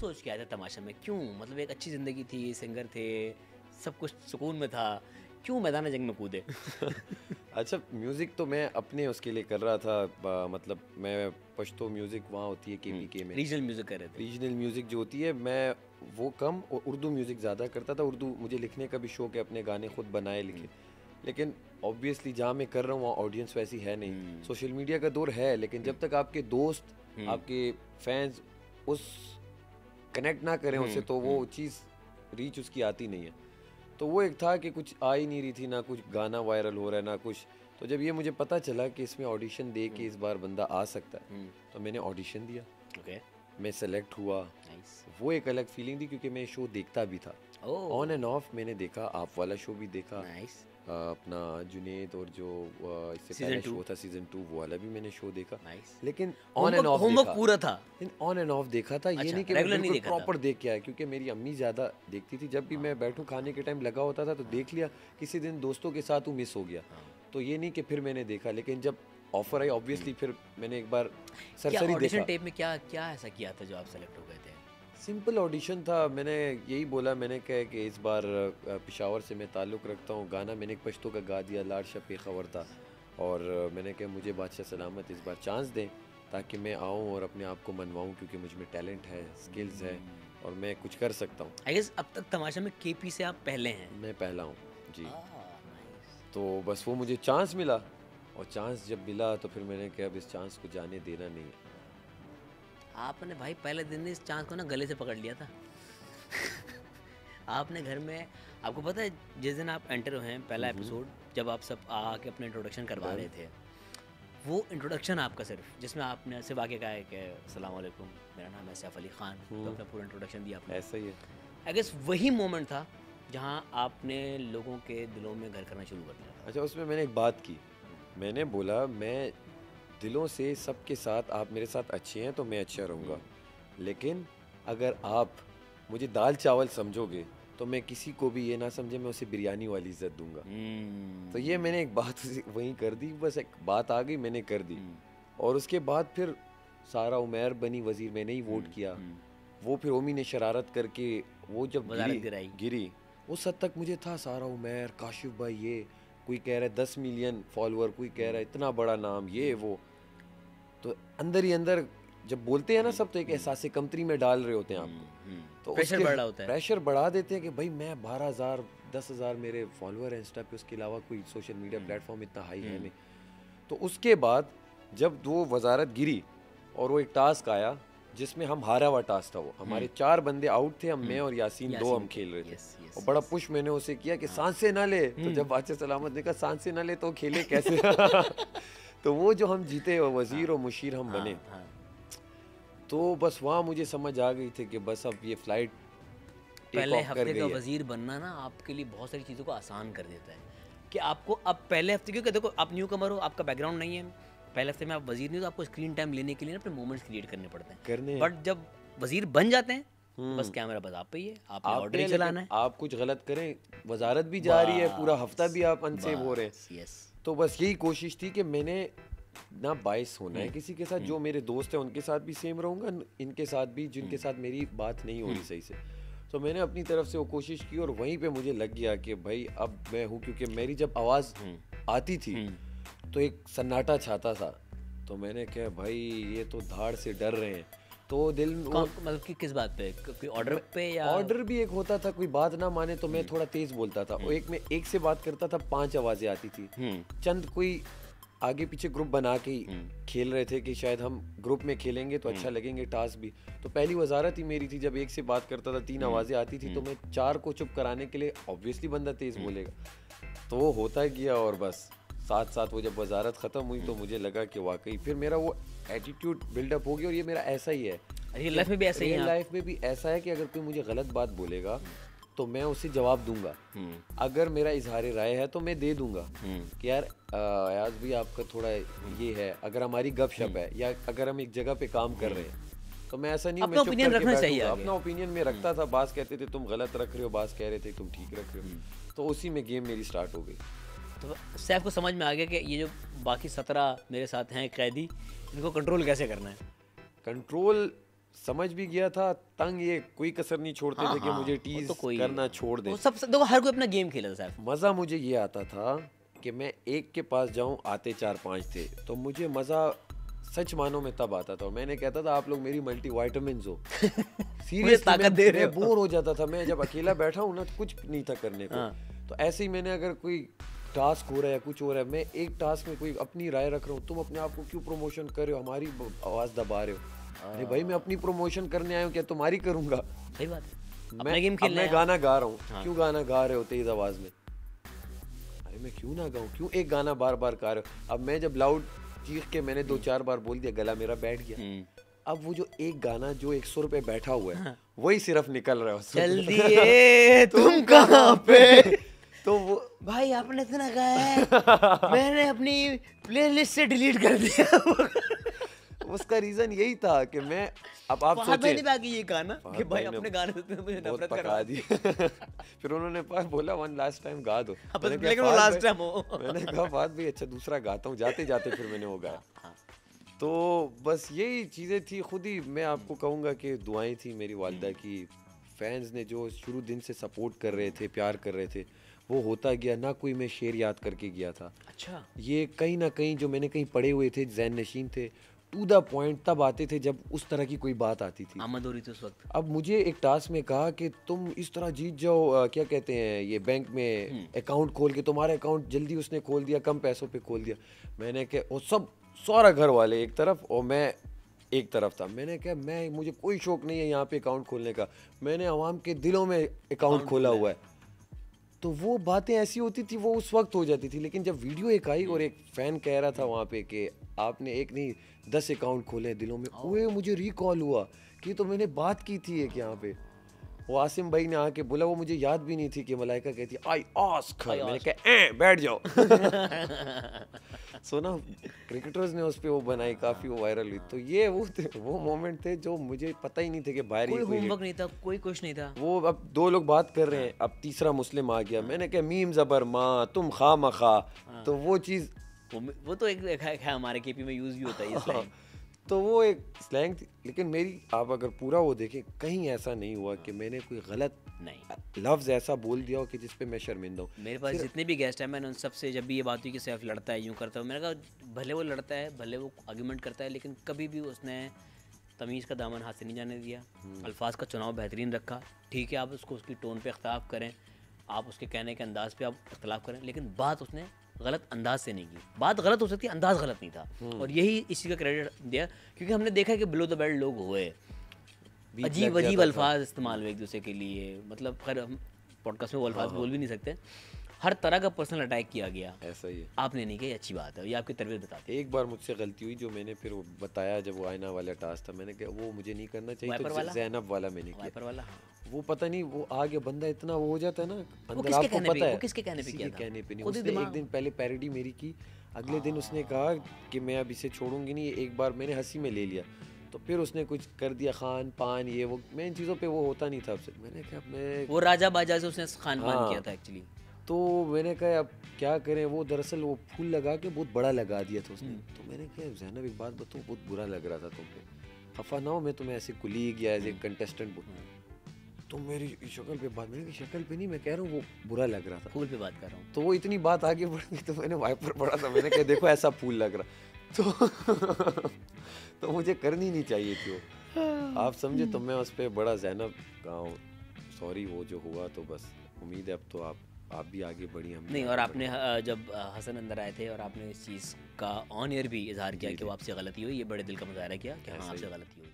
सोच के आए थे तमाशा में? क्यों? मतलब एक अच्छी ज़िंदगी थी, सिंगर थे, सब कुछ सुकून में था, क्यों मैदान जंग में कूदे? अच्छा, म्यूज़िक तो मैं अपने उसके लिए कर रहा था, मतलब मैं पश्तो म्यूज़िक वहाँ होती है केपीके में, रीजनल म्यूजिक कर रहे थे। रीजनल म्यूज़िक जो होती है, मैं वो कम और उर्दू म्यूज़िक ज़्यादा करता था। उर्दू मुझे लिखने का भी शौक है, अपने गाने खुद बनाए लिखे, लेकिन ऑब्वियसली जहाँ मैं कर रहा हूँ वहाँ ऑडियंस वैसी है नहीं। सोशल मीडिया का दौर है, लेकिन जब तक आपके दोस्त, आपके फैंस उस कनेक्ट ना करें उससे, तो वो चीज़ रीच उसकी आती नहीं है। तो वो एक था कि कुछ आ ही नहीं रही थी, ना कुछ गाना वायरल हो रहा है ना कुछ। तो जब ये मुझे पता चला कि इसमें ऑडिशन दे के इस बार बंदा आ सकता है, तो मैंने ऑडिशन दिया। ओके, मैं सेलेक्ट हुआ। नाइस। वो एक अलग फीलिंग थी, क्योंकि मैं शो देखता भी था, ऑन एंड ऑफ मैंने देखा। आप वाला शो भी देखा, नाइस। अपना जुनेद और जो इससे Season पहले 2 शो था सीजन 2, वो वाला भी मैंने शो देखा। नाइस। लेकिन ऑन एंड ऑफ होमवर्क देखा, पूरा था। ऑन एंड ऑफ देखा था। ये अच्छा, नहीं कि मैं regular नहीं बिल्कुल देखा था। प्रॉपर देख के आया, क्योंकि मेरी अम्मी ज़्यादा देखती थी। जब भी मैं बैठूं खाने के टाइम लगा होता था तो देख लिया, किसी दिन दोस्तों के साथ वो मिस हो गया। तो ये नहीं कि फिर मैंने देखा, लेकिन जब ऑफर आई ऑब्वियसली फिर मैंने एक बार क्या सरसरी ऑडिशन देखा। टेप में क्या क्या ऐसा किया था जो आप सेलेक्ट हो गए थे? सिंपल ऑडिशन था। मैंने यही बोला, मैंने कहा कि इस बार पेशावर से मैं ताल्लुक़ रखता हूँ। गाना मैंने एक पश्तो का गा दिया, लाड शा पेखावर था, और मैंने कहा मुझे बादशाह सलामत इस बार चांस दें, ताकि मैं आऊँ और अपने आप को मनवाऊँ, क्योंकि मुझ में टैलेंट है, स्किल्स है, और मैं कुछ कर सकता हूँ। आई गेस अब तक तमाशा में केपी से आप पहले हैं। मैं पहला हूँ जी। नाइस। तो बस वो मुझे चांस मिला, और चांस जब मिला तो फिर मैंने कहा अब इस चांस को जाने देना नहीं है। आपने भाई पहले दिन इस चांस को ना गले से पकड़ लिया था। आपने घर में, आपको पता है जिस दिन आप एंटर हुए हैं पहला एपिसोड, जब आप सब आके अपना इंट्रोडक्शन करवा रहे थे, वो इंट्रोडक्शन आपका सिर्फ जिसमें आपने सिर्फ आके कहा है कि अस्सलाम वालेकुम, मेरा नाम है सैफ अली खान, तो अपना पूरा इंट्रोडक्शन दिया आपने। ऐसा ही है। आई गेस वही मोमेंट था जहाँ आपने लोगों के दिलों में घर करना शुरू कर दिया। अच्छा, उसमें मैंने एक बात की, मैंने बोला मैं दिलों से सबके साथ, आप मेरे साथ अच्छे हैं तो मैं अच्छा रहूँगा, लेकिन अगर आप मुझे दाल चावल समझोगे तो मैं किसी को भी ये ना समझे मैं उसे बिरयानी वाली इज्जत दूंगा। तो ये मैंने एक बात वहीं कर दी, बस एक बात आ गई मैंने कर दी। और उसके बाद फिर सारा उमैर बनी वजीर, मैंने ही वोट किया। वो फिर ओमी ने शरारत करके वो जब गिरी उस हद तक मुझे था, सारा उमैर, काशिफ भाई, ये कोई कह रहा है 10 मिलियन फॉलोअर, कोई कह रहा है इतना बड़ा नाम, ये वो। तो अंदर ही अंदर जब बोलते हैं ना सब, तो एक एहसास कमतरी में डाल रहे होते हैं आपको, तो प्रेशर बढ़ रहा होता है। प्रेशर बढ़ा देते हैं कि भाई मैं 12,000 10,000 मेरे फॉलोअर हैं इंस्टा पे, उसके अलावा कोई सोशल मीडिया प्लेटफॉर्म इतना हाई है नहीं। तो उसके बाद जब वो वजारत गिरी और वो एक टास्क आया जिसमें हम हारा हुआ टास्क था, वो हमारे 4 बंदे आउट थे, हम मैं और यासीन 2 हम खेल रहे थे, और बड़ा पुश मैंने उसे किया कि सांसें ना ले। तो जब बादशाह सलामत ने कहा सांसें ना ले तो खेले कैसे? तो वो जो हम जीते, वजीर और मुशीर हम बने। तो बस वहाँ मुझे समझ आ गई थी कि बस अब ये फ्लाइट पहले हफ्ते का वजीर बनना ना आपके लिए बहुत सारी चीज़ों को आसान कर देता है, कि आपको अब पहले हफ्ते, क्योंकि देखो आप न्यू कमर हो, आपका बैकग्राउंड नहीं है, पहले हफ्ते में आप वजीर नहीं हो, तो आपको स्क्रीन टाइम लेने के लिए ना अपने मोमेंट्स क्रिएट करने पड़ते हैं। बट जब वजीर बन जाते हैं, बस कैमरा बस आप पे ही है, आपने ऑर्डर ही चलाना है। आप कुछ गलत करें, वजारत भी जा रही है, पूरा हफ्ता भी आप अनसेव हो रहे हैं। तो बस यही कोशिश थी कि मैंने ना बाइस होना है किसी के साथ, जो मेरे दोस्त हैं उनके साथ भी सेम रहूँगा, इनके साथ भी जिनके साथ मेरी बात नहीं हो रही सही से। तो मैंने अपनी तरफ से वो कोशिश की, और वहीं पे मुझे लग गया कि भाई अब मैं हूँ, क्योंकि मेरी जब आवाज़ आती थी तो एक सन्नाटा छाता था। तो मैंने कहा भाई ये तो धाड़ से डर रहे हैं। तो दिल मतलब कि किस बात पे, कोई ऑर्डर पे, या ऑर्डर भी एक होता था, कोई बात ना माने तो मैं थोड़ा तेज बोलता था, और एक में एक से बात करता था, 5 आवाज़ें आती थी। चंद कोई आगे पीछे ग्रुप बना के खेल रहे थे कि शायद हम ग्रुप में खेलेंगे तो अच्छा लगेंगे टास्क भी। तो पहली वजारत ही मेरी थी, जब एक से बात करता था 3 आवाज़ें आती थी, तो मैं 4 को चुप कराने के लिए ऑब्वियसली बंदा तेज बोलेगा, तो वो होता गया। और बस साथ साथ वो जब वजारत ख़त्म हुई तो मुझे लगा कि वाकई फिर मेरा वो एटीट्यूड बिल्डअप हो गया, और ये मेरा ऐसा ही है, रियल लाइफ में भी ऐसा ही है। रियल लाइफ में भी ऐसा है कि अगर कोई मुझे गलत बात बोलेगा तो मैं उसे जवाब दूंगा, अगर मेरा इजहार राय है तो मैं दे दूंगा कि यार अयाज भी आपका थोड़ा ये है, अगर हमारी गपशप है, या अगर हम एक जगह पे काम कर रहे हैं, तो मैं ऐसा नहीं हूँ, मैं चुप करके बैठूंगा। अपना ओपिनियन में रखता था, बास कहते थे तुम गलत रख रहे हो, बास कह रहे थे तुम ठीक रख रहे हो, तो उसी में गेम मेरी स्टार्ट हो गई। तो सैफ को समझ में आ गया कि ये जो बाकी 17 मेरे साथ हैं कैदी, इनको कंट्रोल कैसे करना है। कंट्रोल समझ भी गया था, तंग ये कोई कसर नहीं छोड़ते हाँ थे कि हाँ, मुझे वो टीज तो कोई करना छोड़ दे। वो सब देखो, हर कोई अपना गेम खेला था सैफ। मज़ा मुझे ये आता था कि मैं एक के पास जाऊं, आते 4-5 थे, तो मुझे मज़ा सच मानो में तब आता था। और मैंने कहता था आप लोग मेरी मल्टी वाइटामिन हो। सीरियसली ताकत दे रहे मैं हो। बोर हो जाता था, मैं जब अकेला बैठा हूँ ना तो कुछ नहीं था करने को। हाँ। तो ऐसे ही मैंने अगर कोई टास्क हो रहा है, कुछ हो रहा है, मैं एक टास्क में कोई अपनी राय रख रहा हूँ, तुम अपने आप को क्यों प्रमोशन कर रहे हो, हमारी आवाज़ दबा रहे हो। अरे भाई मैं अपनी प्रमोशन करने आया हूँ, क्या तुम्हारी करूँगा। सही बात है, अपना मैं गेम खेलना मैं है। गाना गा रहा हूँ, हाँ। क्यों गाना गा रहे हो तेज आवाज में, अरे मैं क्यों ना गाऊं, क्यों एक गाना बार बार गा रहे हो। अब मैं जब लाउड चीख के मैंने 2-4 बार बोल दिया, गला मेरा बैठ गया। अब वो जो एक गाना जो एक सुर पे बैठा हुआ है, वही सिर्फ निकल रहा है उस सुर पे। चल दिए तुम कहाँ पे। तो वो भाई आपने इतना गाया है, मैंने अपनी प्लेलिस्ट से डिलीट कर दिया। उसका रीजन यही था कि मैं, अब आप फहद भाई ने सोचे भी ये कहा ना फहद कि भाई भाई ने अपने गाने से मुझे बहुत नफरत पका करा दी। फिर उन्होंने बोला वन लास्ट टाइम गा दो। मैंने कहा, लेकिन वो "फहद लास्ट भाई-" टाइम हो। मैंने कहा फहद भाई अच्छा दूसरा गाता हूँ, जाते जाते फिर मैंने वो गाया। हाँ। तो बस यही चीज़ें थी। खुद ही मैं आपको कहूँगा कि दुआएं थी मेरी वालिदा की, फैंस ने जो शुरू दिन से सपोर्ट कर रहे थे, प्यार कर रहे थे, वो होता गया। ना कोई मैं शेर याद करके गया था, अच्छा। ये कहीं ना कहीं जो मैंने कहीं पढ़े हुए थे, ज़हन नशीन थे, टू द पॉइंट तब आते थे जब उस तरह की कोई बात आती थी। आमद हो रही थी उस वक्त। अब मुझे एक टास्क में कहा कि तुम इस तरह जीत जाओ, क्या कहते हैं ये बैंक में अकाउंट खोल के, तुम्हारा अकाउंट जल्दी उसने खोल दिया, कम पैसों पे खोल दिया। मैंने कहा, वो सब सारा घर वाले एक तरफ और मैं एक तरफ था। मैंने कहा मुझे कोई शौक नहीं है यहाँ पे अकाउंट खोलने का, मैंने आवाम के दिलों में अकाउंट खोला हुआ है। तो वो बातें ऐसी होती थी, वो उस वक्त हो जाती थी। लेकिन जब वीडियो एक आई और एक फैन कह रहा था वहाँ पे कि आपने एक नहीं 10 अकाउंट खोले हैं दिलों में, ओए मुझे रिकॉल हुआ कि तो मैंने बात की थी एक यहाँ पे। वो आसिम भाई ने आके बोला, वो मुझे याद भी नहीं थी कि मलाइका कहती आई आस्क, मैंने कहा बैठ जाओ। सो ना क्रिकेटर्स ने उस पे वो बनाई, काफी वो वायरल हुई। तो ये वो मोमेंट थे जो मुझे पता ही नहीं थे कि बाहर कोई ही कोई होमवर्क नहीं था, कोई कुछ नहीं था। वो अब 2 लोग बात कर रहे हैं, अब तीसरा मुस्लिम आ गया। मैंने कहा मीम जबर माँ तुम खा मखा। तो वो चीज़ वो तो एक है हमारे केपी में यूज भी होता है ये स्लैंग। तो वो एक स्लैंग थी। लेकिन मेरी आप अगर पूरा वो देखें, कहीं ऐसा नहीं हुआ कि मैंने कोई गलत नहीं, लफ्ज़ ऐसा बोल दिया हो कि जिस पे मैं शर्मिंदा हूँ। मेरे पास जितने भी गेस्ट हैं, मैंने उन सबसे जब भी ये बात हुई कि सैफ लड़ता है, यूँ करता है, मैंने कहा भले वो लड़ता है, भले वो आर्गूमेंट करता है, लेकिन कभी भी उसने तमीज़ का दामन हाथ से नहीं जाने दिया। अल्फाज का चुनाव बेहतरीन रखा। ठीक है, आप उसको उसकी टोन पे इख्तलाफ करें, आप उसके कहने के अंदाज पे आप इख्तलाफ करें, लेकिन बात उसने गलत अंदाज से नहीं की। बात गलत हो सकती है, अंदाज गलत नहीं था। और यही इसी का क्रेडिट दिया, क्योंकि हमने देखा है कि बिलो द बेल्ट लोग हुए, अजीब अजीब अल्फाज इस्तेमाल हुए एक दूसरे के लिए। मतलब खैर हम पॉडकास्ट में वो अल्फाज बोल भी नहीं सकते। हर तरह का पर्सनल अटैक किया गया। ऐसा ही है। आपने नहीं किया, अच्छी बात है, ये आपकी तरबियत बताती है। एक बार मुझसे गलती हुई जो मैंने फिर वो बताया, जब वो आईना वाला टास्क था, मैंने कहा वो मुझे नहीं करना चाहिए, तो ज़ैनब वाला मैंने किया। वाइपर वाला, हाँ। वो पता नहीं वो आगे बंदा इतना वो हो जाता है ना अंदर, किसके आपको कहने पे- पता है वो किसके कहने पे किसी किया के था? कहने पे नहीं। खुद ही उसने एक दिमाग- दिन पहले पैरोडी मेरी की, अगले दिन उसने कहा कि मैं अब इसे छोड़ूंगी नहीं। एक बार मैंने हंसी में ले लिया, तो फिर उसने कुछ कर दिया, खान पान ये वो, मैं इन चीज़ों पे वो होता नहीं था आपसे। मैंने कहा मैं वो राजा बाजा से उसने खान पान हाँ। किया था एक्चुअली। तो मैंने कहा अब क्या करें। वो दरअसल वो फूल लगा के बहुत बड़ा लगा दिया था उसने। तो मैंने कहा ज़ैनब एक बात बताऊँ, बहुत बुरा लग रहा था तुम पे, खफा ना हो, मैं तुम्हें ऐसे कुलीग या एज ए कंटेस्टेंट तो मेरी शक्ल पे बात, मैंने शक्ल पे नहीं, मैं कह रहा हूँ वो बुरा लग रहा था, फूल पे बात कर रहा हूँ। तो वो इतनी बात आगे बढ़ गई, तो मैंने वाइपर पड़ा था, मैंने कहा देखो ऐसा फूल लग रहा। तो मुझे करनी नहीं चाहिए थी वो, आप समझे। तो मैं उस पर बड़ा ज़ैनब का सॉरी वो जो हुआ। तो बस उम्मीद है अब तो आप भी आगे बढ़ी, हम नहीं। और आपने जब हसन अंदर आए थे और आपने इस चीज़ का ऑन एयर भी इजहार किया कि वो आपसे गलती हुई, ये बड़े दिल का मुजाहरा किया कि हाँ आपसे गलती हुई।